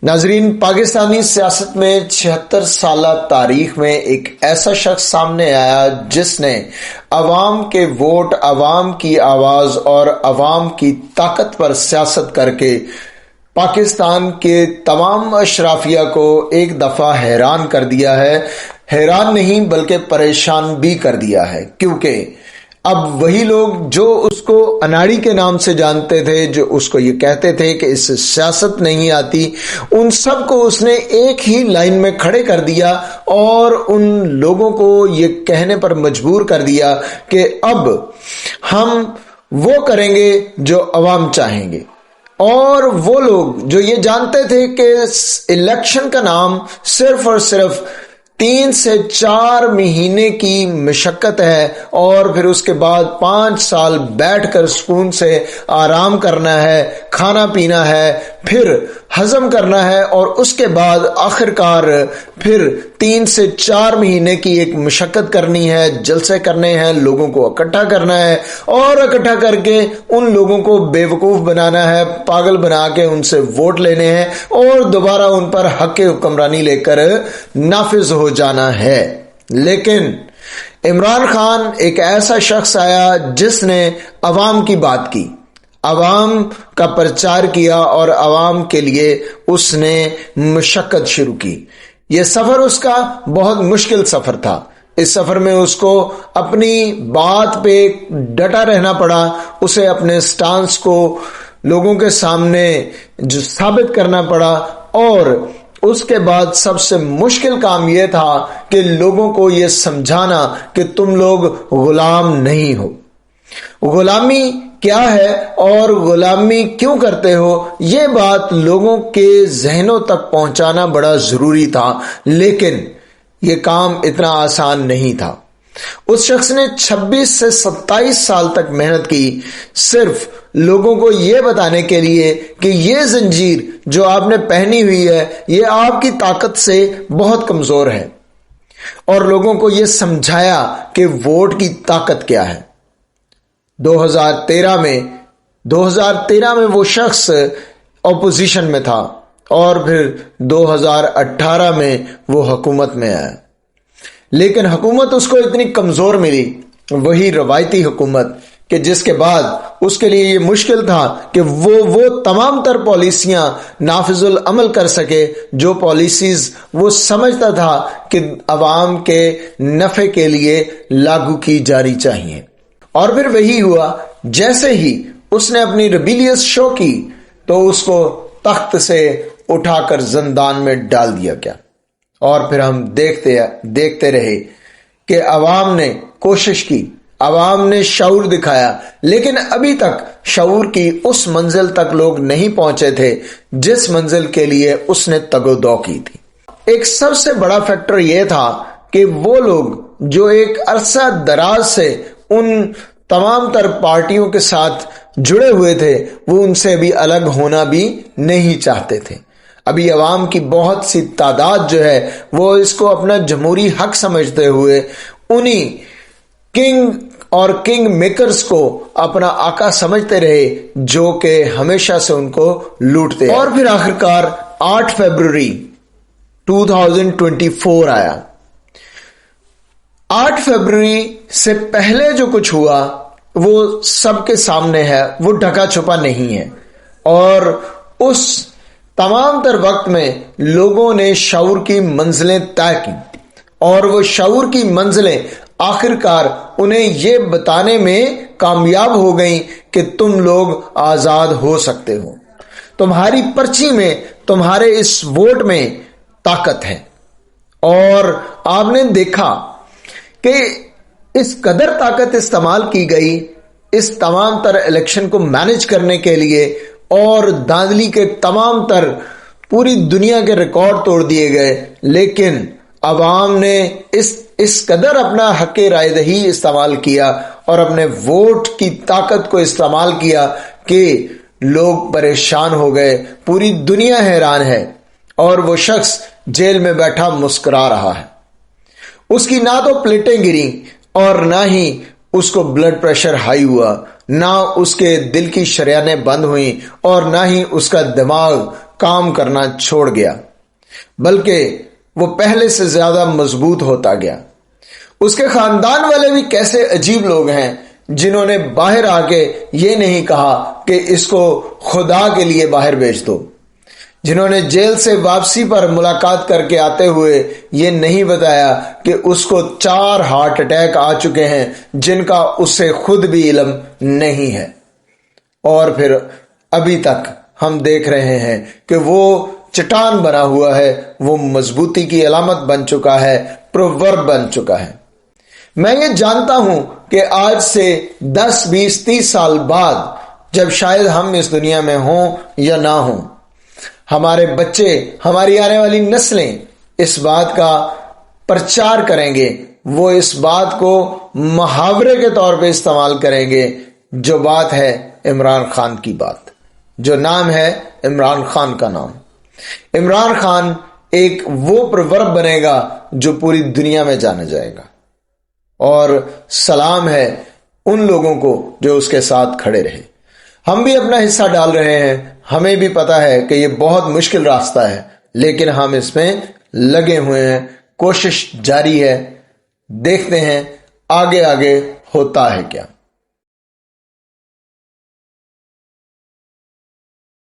ناظرین، پاکستانی سیاست میں 76 سالہ تاریخ میں ایک ایسا شخص سامنے آیا جس نے عوام کے ووٹ، عوام کی آواز اور عوام کی طاقت پر سیاست کر کے پاکستان کے تمام اشرافیہ کو ایک دفعہ حیران کر دیا ہے۔ حیران نہیں بلکہ پریشان بھی کر دیا ہے، کیونکہ اب وہی لوگ جو اس کو اناڑی کے نام سے جانتے تھے، جو اس کو یہ کہتے تھے کہ اس سے سیاست نہیں آتی، ان سب کو اس نے ایک ہی لائن میں کھڑے کر دیا اور ان لوگوں کو یہ کہنے پر مجبور کر دیا کہ اب ہم وہ کریں گے جو عوام چاہیں گے۔ اور وہ لوگ جو یہ جانتے تھے کہ الیکشن کا نام صرف اور صرف 3 سے 4 مہینے کی مشقت ہے اور پھر اس کے بعد 5 سال بیٹھ کر سکون سے آرام کرنا ہے، کھانا پینا ہے، پھر ہضم کرنا ہے، اور اس کے بعد آخرکار پھر 3 سے 4 مہینے کی ایک مشقت کرنی ہے، جلسے کرنے ہیں، لوگوں کو اکٹھا کرنا ہے اور اکٹھا کر کے ان لوگوں کو بے وقوف بنانا ہے، پاگل بنا کے ان سے ووٹ لینے ہیں اور دوبارہ ان پر حق حکمرانی لے کر نافذ ہو جانا ہے۔ لیکن عمران خان ایک ایسا شخص آیا جس نے عوام کی بات کی، عوام کا پرچار کیا اور عوام کے لیے اس نے مشقت شروع کی۔ یہ سفر اس کا بہت مشکل سفر تھا۔ اس سفر میں اس کو اپنی بات پہ ڈٹا رہنا پڑا، اسے اپنے سٹانس کو لوگوں کے سامنے جو ثابت کرنا پڑا، اور اس کے بعد سب سے مشکل کام یہ تھا کہ لوگوں کو یہ سمجھانا کہ تم لوگ غلام نہیں ہو۔ غلامی کیا ہے اور غلامی کیوں کرتے ہو، یہ بات لوگوں کے ذہنوں تک پہنچانا بڑا ضروری تھا، لیکن یہ کام اتنا آسان نہیں تھا۔ اس شخص نے 26 سے 27 سال تک محنت کی، صرف لوگوں کو یہ بتانے کے لیے کہ یہ زنجیر جو آپ نے پہنی ہوئی ہے یہ آپ کی طاقت سے بہت کمزور ہے، اور لوگوں کو یہ سمجھایا کہ ووٹ کی طاقت کیا ہے۔ 2013 میں وہ شخص اپوزیشن میں تھا اور پھر 2018 میں وہ حکومت میں آیا، لیکن حکومت اس کو اتنی کمزور ملی، وہی روایتی حکومت، کہ جس کے بعد اس کے لیے یہ مشکل تھا کہ وہ تمام تر پالیسیاں نافذ العمل کر سکے جو پالیسیز وہ سمجھتا تھا کہ عوام کے نفع کے لیے لاگو کی جانی چاہیے۔ اور پھر وہی ہوا، جیسے ہی اس نے اپنی ریبیلیس شو کی تو اس کو تخت سے اٹھا کر زندان میں ڈال دیا گیا، اور پھر ہم دیکھتے رہے کہ عوام نے کوشش کی، عوام نے شعور دکھایا، لیکن ابھی تک شعور کی اس منزل تک لوگ نہیں پہنچے تھے جس منزل کے لیے اس نے تگ و دو کی تھی۔ ایک سب سے بڑا فیکٹر یہ تھا کہ وہ لوگ جو ایک عرصہ دراز سے ان تمام تر پارٹیوں کے ساتھ جڑے ہوئے تھے، وہ ان سے بھی الگ ہونا بھی نہیں چاہتے تھے۔ ابھی عوام کی بہت سی تعداد جو ہے وہ اس کو اپنا جمہوری حق سمجھتے ہوئے انہی کنگ میکرز کو اپنا آقا سمجھتے رہے جو کہ ہمیشہ سے ان کو لوٹتے ہیں۔ اور پھر آخرکار 8 فروری 2024 آیا۔ 8 فروری سے پہلے جو کچھ ہوا وہ سب کے سامنے ہے، وہ ڈھکا چھپا نہیں ہے، اور اس تمام تر وقت میں لوگوں نے شعور کی منزلیں طے کی، اور وہ شعور کی منزلیں آخرکار انہیں یہ بتانے میں کامیاب ہو گئیں کہ تم لوگ آزاد ہو سکتے ہو، تمہاری پرچی میں، تمہارے اس ووٹ میں طاقت ہے۔ اور آپ نے دیکھا کہ اس قدر طاقت استعمال کی گئی اس تمام تر الیکشن کو مینج کرنے کے لیے، اور دھاندلی کے تمام تر پوری دنیا کے ریکارڈ توڑ دیے گئے، لیکن عوام نے اس قدر اپنا حق رائے دہی استعمال کیا اور اپنے ووٹ کی طاقت کو استعمال کیا کہ لوگ پریشان ہو گئے، پوری دنیا حیران ہے، اور وہ شخص جیل میں بیٹھا مسکرا رہا ہے۔ اس کی نہ تو پلیٹیں گریں اور نہ ہی اس کو بلڈ پریشر ہائی ہوا، نہ اس کے دل کی شریانیں بند ہوئیں، اور نہ ہی اس کا دماغ کام کرنا چھوڑ گیا، بلکہ وہ پہلے سے زیادہ مضبوط ہوتا گیا۔ اس کے خاندان والے بھی کیسے عجیب لوگ ہیں جنہوں نے باہر آ کے یہ نہیں کہا کہ اس کو خدا کے لیے باہر بھیج دو، جنہوں نے جیل سے واپسی پر ملاقات کر کے آتے ہوئے یہ نہیں بتایا کہ اس کو 4 ہارٹ اٹیک آ چکے ہیں جن کا اسے خود بھی علم نہیں ہے، اور پھر ابھی تک ہم دیکھ رہے ہیں کہ وہ چٹان بنا ہوا ہے، وہ مضبوطی کی علامت بن چکا ہے، پروورب بن چکا ہے۔ میں یہ جانتا ہوں کہ آج سے 10 20 30 سال بعد جب شاید ہم اس دنیا میں ہوں یا نہ ہوں، ہمارے بچے، ہماری آنے والی نسلیں اس بات کا پرچار کریں گے، وہ اس بات کو محاورے کے طور پہ استعمال کریں گے، جو بات ہے عمران خان کی بات، جو نام ہے عمران خان کا نام۔ عمران خان ایک وہ پروورب بنے گا جو پوری دنیا میں جانا جائے گا، اور سلام ہے ان لوگوں کو جو اس کے ساتھ کھڑے رہے۔ ہم بھی اپنا حصہ ڈال رہے ہیں، ہمیں بھی پتا ہے کہ یہ بہت مشکل راستہ ہے، لیکن ہم اس میں لگے ہوئے ہیں، کوشش جاری ہے، دیکھتے ہیں آگے ہوتا ہے کیا۔